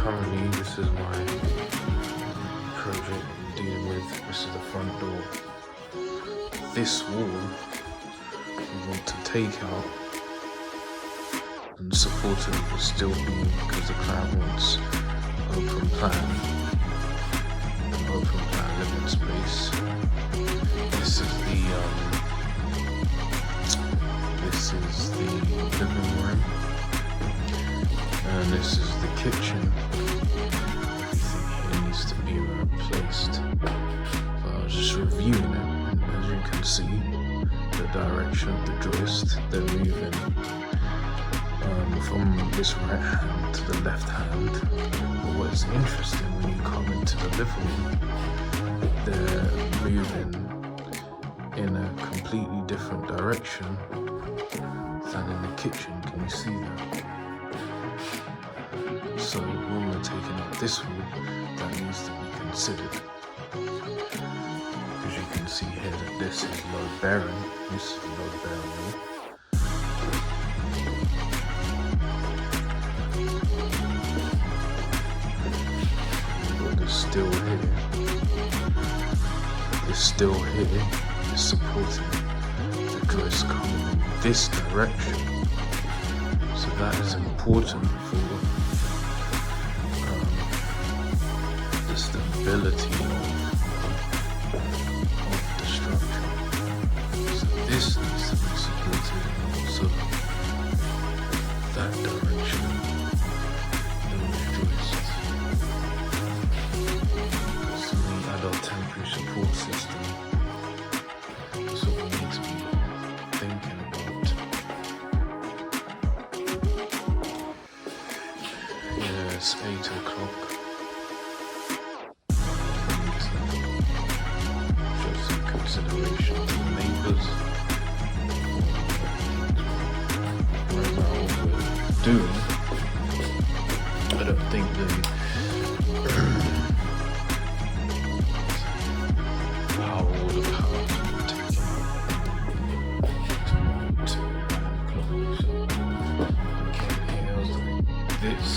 currently, this is my project I'm dealing with. This is the front door. This wall we want to take out and support it with a steel beam because the client wants open plan living space. This is the living room, and this is the kitchen. Everything here needs to be replaced. So I was just reviewing it, and as you can see, the direction of the joist, they're moving from this right hand to the left hand. But what's interesting, when you come into the living room, they're moving in a completely different direction than in the kitchen. Can you see that? So when we're taking out this wall, that needs to be considered. Because you can see here that this is load bearing. This is load bearing wall. Still here. It's still here. It's supporting the joist coming in this direction. So that is important for the stability of the structure. So this needs to be supported, and also that direction. Temporary support system. That's what we need to be thinking about. Yeah, it's 8 o'clock. Show some consideration to the neighbours. Right now, what we're doing, I don't think they this.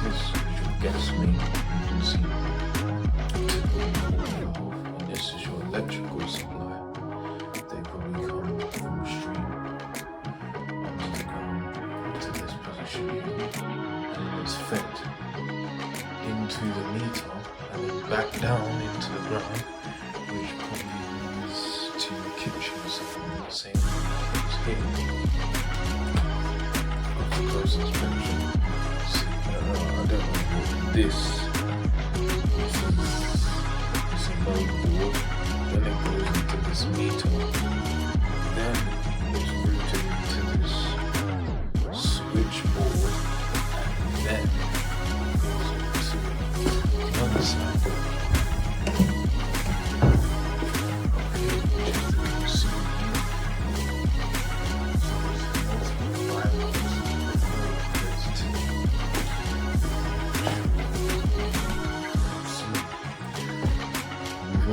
This is your gas main, you can see. And this is your electrical supply. They probably come from the stream underground to this position here. And it's fed into the meter and then back down into the ground, which probably leads to the kitchen, so the same as here. Up to close inspection. See, I don't know what this is a load board, then it goes into this meter, then it's routed into this switchboard, and then goes into the other side.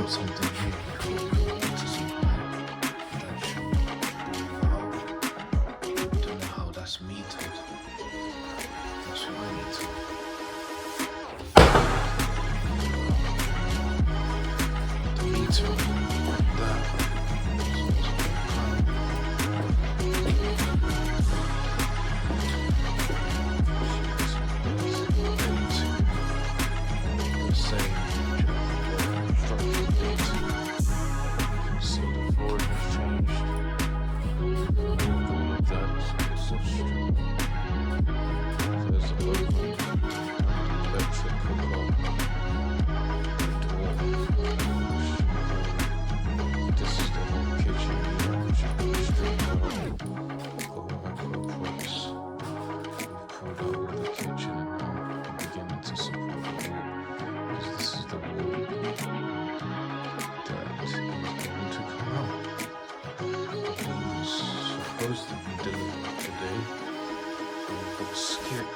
Something here before we want to supply that should be valve. I don't know how that's metered. That's what I need to. The meter like that. Supposed to be delivered today. So we've got skip